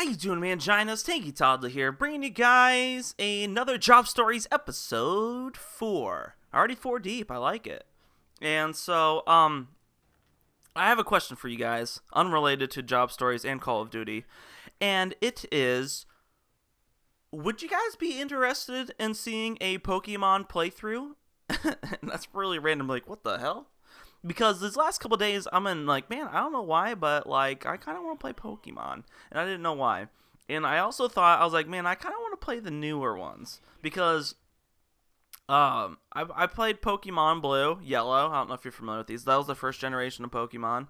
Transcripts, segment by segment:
you doing, Manginas? Tanky Toddler here, bringing you guys another Job Stories episode 4. Already 4 deep, I like it. And so, I have a question for you guys, unrelated to Job Stories and Call of Duty. And it is, would you guys be interested in seeing a Pokemon playthrough? And that's really random, like, what the hell? Because these last couple days, I'm in, like, man, I don't know why, but, like, I kind of want to play Pokemon. And I didn't know why. And I also thought, I was like, man, I kind of want to play the newer ones. Because, I played Pokemon Blue, Yellow. I don't know if you're familiar with these. That was the first generation of Pokemon.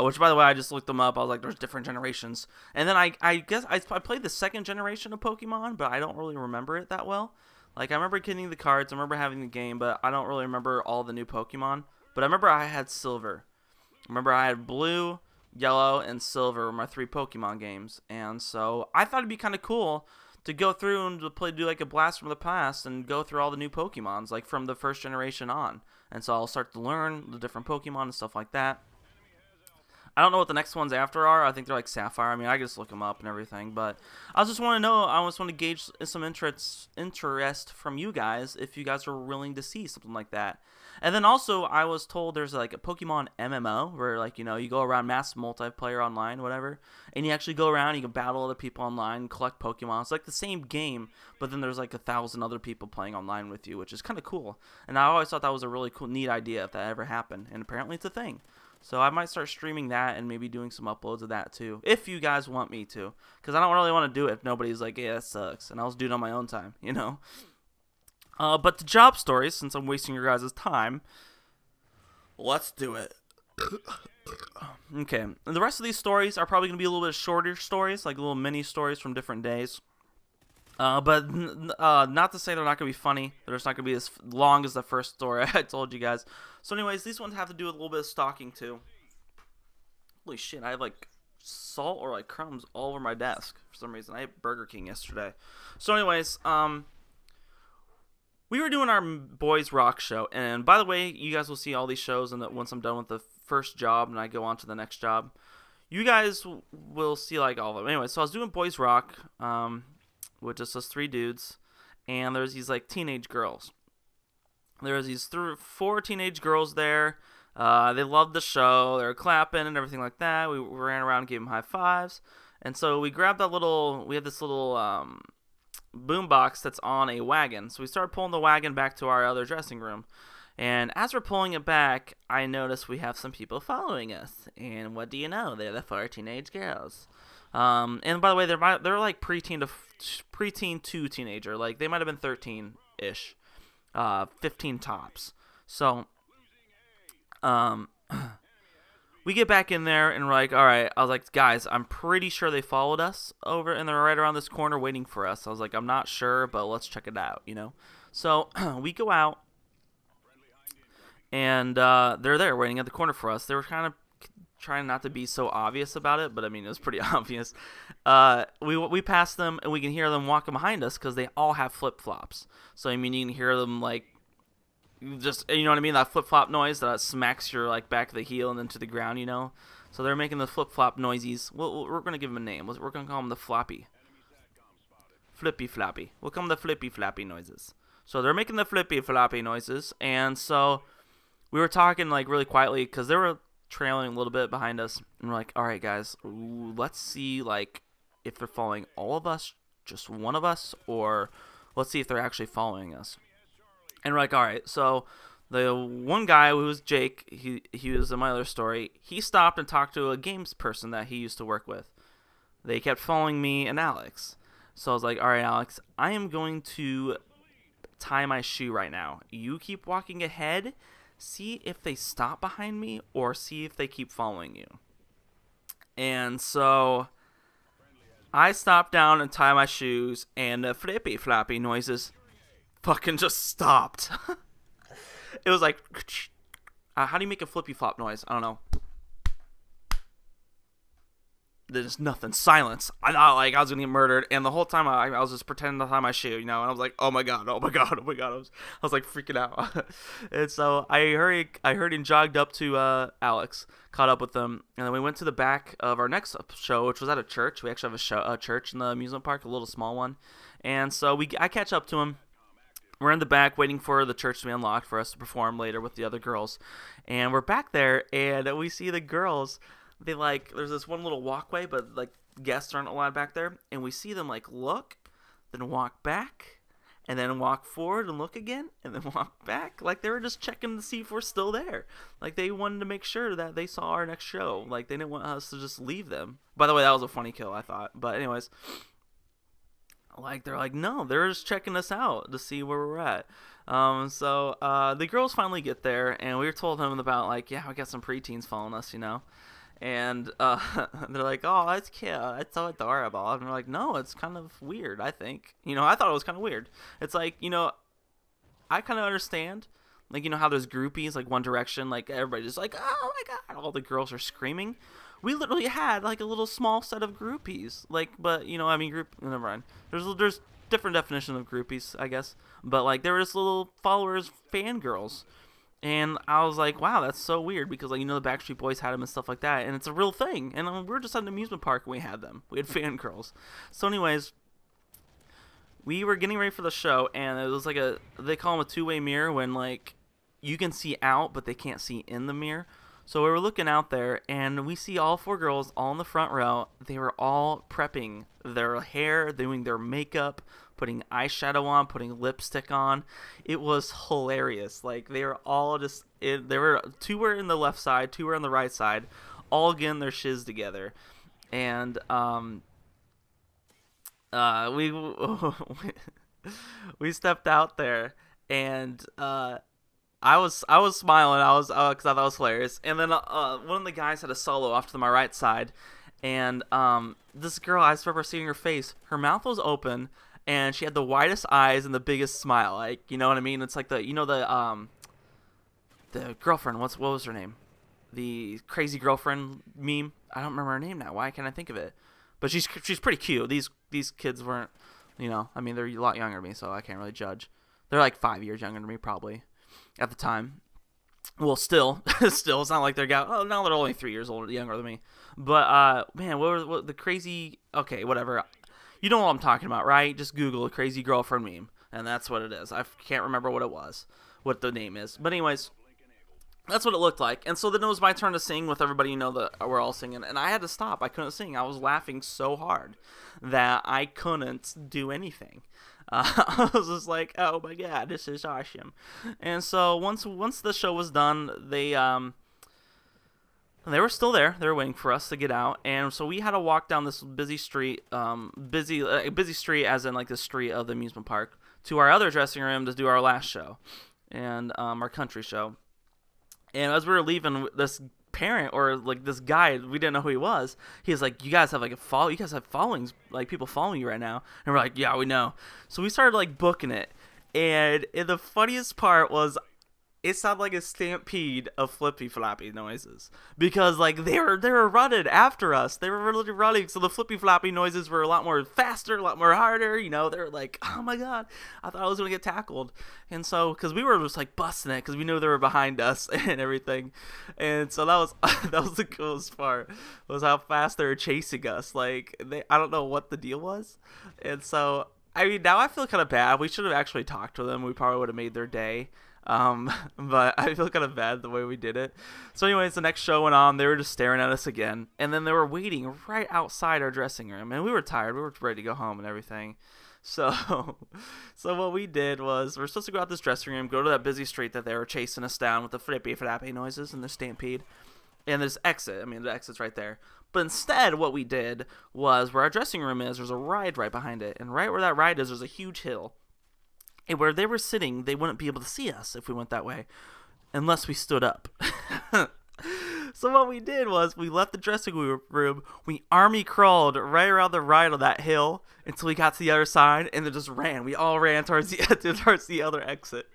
Which, by the way, I just looked them up. I was like, there's different generations. And then I guess I played the second generation of Pokemon, but I don't really remember it that well. Like, I remember getting the cards, I remember having the game, but I don't really remember all the new Pokemon. But I remember I had Silver. I remember I had Blue, Yellow, and Silver were my 3 Pokemon games. And so I thought it'd be kind of cool to go through and to do like a blast from the past and go through all the new Pokemons, like from the first generation on. And so I'll start to learn the different Pokemon and stuff like that. I don't know what the next ones after are. I think they're like Sapphire. I mean, I can just look them up and everything. But I just want to know. I just want to gauge some interest from you guys if you guys are willing to see something like that. And then also, I was told there's like a Pokemon MMO where, like, you know, you go around mass multiplayer online, whatever, and you actually go around, you can battle other people online, collect Pokemon. It's like the same game, but then there's like 1,000 other people playing online with you, which is kind of cool. And I always thought that was a really cool, neat idea if that ever happened. And apparently it's a thing. So I might start streaming that and maybe doing some uploads of that too, if you guys want me to. Because I don't really want to do it if nobody's like, yeah, that sucks. And I'll just do it on my own time, you know. But the job stories, since I'm wasting your guys' time, let's do it. Okay, and the rest of these stories are probably going to be a little bit shorter stories, like little mini stories from different days. But not to say they're not going to be funny. They're just not going to be as long as the first story I told you guys. So anyways, these ones have to do with a little bit of stalking too. Holy shit, I have like salt or like crumbs all over my desk for some reason. I ate Burger King yesterday. So anyways, we were doing our Boys Rock show. And by the way, you guys will see all these shows and once I'm done with the first job and I go on to the next job. You guys will see like all of them. Anyway, so I was doing Boys Rock, with just us 3 dudes, and there's these like teenage girls. There was these 4 teenage girls there. They loved the show. They were clapping and everything like that. We ran around and gave them high fives. And so we grabbed that little, we had this little boom box that's on a wagon. So we started pulling the wagon back to our other dressing room. And as we're pulling it back, I noticed we have some people following us. And what do you know? They're the 4 teenage girls. And by the way, they're like preteen to teenager. Like they might have been 13-ish, 15 tops. So, we get back in there and we're like, all right. I was like, guys, I'm pretty sure they followed us over and they're right around this corner waiting for us. I was like, I'm not sure, but let's check it out, you know. So we go out and they're there waiting at the corner for us. They were kind of trying not to be so obvious about it, but I mean, it was pretty obvious. We pass them, and we can hear them walking behind us because they all have flip-flops. So, I mean, you can hear them, like, just, you know what I mean, that flip-flop noise that smacks your, like, back of the heel and then to the ground, you know? So they're making the flip-flop noises. We're going to give them a name. We're going to call them the floppy. Flippy-floppy. We'll call them the flippy-floppy noises. So they're making the flippy-floppy noises, and so we were talking, like, really quietly because they were trailing a little bit behind us, and we're like, all right, guys, let's see, like, if they're following all of us, just one of us, or let's see if they're actually following us. And we're like, all right. So the one guy who was Jake, he was in my other story, he stopped and talked to a games person that he used to work with. They kept following me and Alex. So I was like, all right, Alex, I am going to tie my shoe right now. You keep walking ahead. See if they stop behind me or see if they keep following you. And so I stopped down and tie my shoes, and the flippy floppy noises fucking just stopped. It was like, how do you make a flippy flop noise? I don't know. there's nothing. Silence. I thought like I was gonna get murdered, and the whole time I was just pretending to tie my shoe, and I was like, oh my god, oh my god, oh my god. I was like freaking out. And so I hurried and jogged up to Alex, caught up with them, and then we went to the back of our next show, which was at a church. We actually have a church in the amusement park, a little small one, and so I catch up to him. We're in the back waiting for the church to be unlocked for us to perform later with the other girls, and we're back there, and we see the girls. They there's this one little walkway, but like guests aren't allowed back there, and we see them like look, then walk back, and then walk forward and look again, and then walk back. Like they were just checking to see if we're still there. Like they wanted to make sure that they saw our next show. Like they didn't want us to just leave them. By the way, that was a funny kill, I thought. But anyways, like they're like, no, they're just checking us out to see where we're at. So the girls finally get there, and we were told them about like, yeah, we got some preteens following us, And they're like, oh, that's cute. That's so adorable. And we're like, no, it's kind of weird, I think. I thought it was kind of weird. It's like, I kind of understand. Like, how there's groupies, like One Direction, like everybody's just like, oh my god, all the girls are screaming. We literally had like a little small set of groupies. Like, but, never mind. There's different definition of groupies, I guess. But like, there were just little followers, fangirls. And I was like, wow, that's so weird because, like, the Backstreet Boys had them and stuff like that. And it's a real thing. And we were just at an amusement park and we had them. We had fangirls. So anyways, we were getting ready for the show. And it was like they call them a two-way mirror when, like, you can see out, but they can't see in the mirror. So we were looking out there and we see all 4 girls all in the front row. They were all prepping their hair, doing their makeup, putting eyeshadow on, putting lipstick on. It was hilarious. Like they were all just, there were 2 were in the left side, 2 were on the right side, all getting their shiz together. And we stepped out there, and I was smiling. Because I thought it was hilarious. And then one of the guys had a solo off to my right side, and this girl, I just remember seeing her face. Her mouth was open, and she had the widest eyes and the biggest smile. Like, you know what I mean? It's like the girlfriend. What was her name? The crazy girlfriend meme. I don't remember her name now. Why can't I think of it? But she's pretty cute. These kids weren't, I mean, they're a lot younger than me, so I can't really judge. They're like 5 years younger than me probably at the time. Well, still, it's not like they're now they're only 3 years younger than me. But man, what the crazy? Okay, whatever. You know what I'm talking about, right? Just Google a crazy girlfriend meme, and that's what it is. I can't remember what the name is. But anyways, that's what it looked like. And so then it was my turn to sing with everybody, that we're all singing. And I had to stop. I couldn't sing. I was laughing so hard that I couldn't do anything. I was just like, oh my god, this is awesome. And so once the show was done, they were still there. They were waiting for us to get out, and so we had to walk down this busy street, busy street as in like the street of the amusement park, to our other dressing room to do our last show, and our country show. And as we were leaving, this parent or like this guy, we didn't know who he was. He was like, "You guys have like you guys have followings, like people following you right now." And we're like, "Yeah, we know." So we started like booking it, and the funniest part was, it sounded like a stampede of flippy floppy noises because like they were running after us. They were really running, so the flippy floppy noises were a lot more faster, a lot more harder. They were like, oh my god, I thought I was gonna get tackled. And so because we were just like busting it because we knew they were behind us and everything, and so that was the coolest part, was how fast they were chasing us. Like I don't know what the deal was, and so I mean now I feel kind of bad. We should have actually talked to them. We probably would have made their day. But I feel kind of bad the way we did it. So anyways, the next show went on. They were just staring at us again, and then they were waiting right outside our dressing room, and we were tired. We were ready to go home and everything. So what we did was, we're supposed to go out this dressing room, go to that busy street that they were chasing us down with the flippy flappy noises and the stampede, and there's exit. I mean, the exit's right there. But instead, what we did was, where our dressing room is, there's a ride right behind it, and right where that ride is, there's a huge hill. And where they were sitting, they wouldn't be able to see us if we went that way, unless we stood up. So what we did was, we left the dressing room, we army crawled right around the ride on that hill until we got to the other side, and then just ran. We all ran towards the other exit.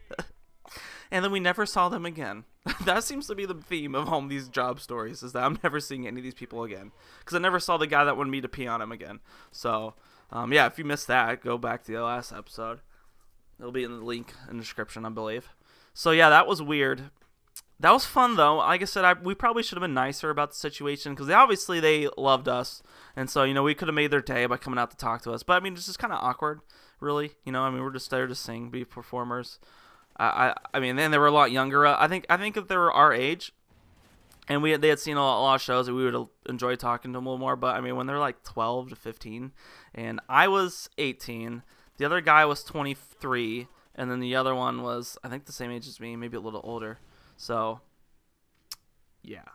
And then we never saw them again. That seems to be the theme of all these job stories, is that I'm never seeing any of these people again. Because I never saw the guy that wanted me to pee on him again. So, yeah, if you missed that, go back to the last episode. It'll be in the link in the description, I believe. So, yeah, that was weird. That was fun, though. Like I said, we probably should have been nicer about the situation, because obviously they loved us. And so, we could have made their day by coming out to talk to us. But, I mean, it's just kind of awkward, really. I mean, we're just there to sing, be performers. I mean, then they were a lot younger. I think if they were our age, and they had seen a lot of shows, that we would enjoy talking to them a little more. But I mean, when they're like 12 to 15, and I was 18, the other guy was 23, and then the other one was, I think, the same age as me, maybe a little older. So, yeah.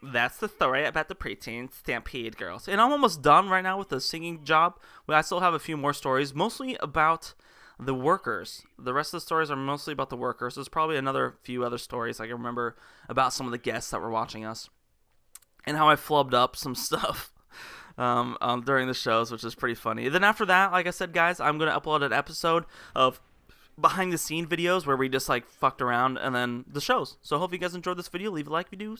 That's the story about the preteen stampede girls. And I'm almost done right now with the singing job. But I still have a few more stories, mostly about the workers. The rest of the stories are mostly about the workers. There's probably another few other stories I can remember about some of the guests that were watching us, and how I flubbed up some stuff during the shows, which is pretty funny. Then after that, like I said, guys, I'm going to upload an episode of behind the scene videos where we just like fucked around, and then the shows. So I hope you guys enjoyed this video. Leave a like if you do.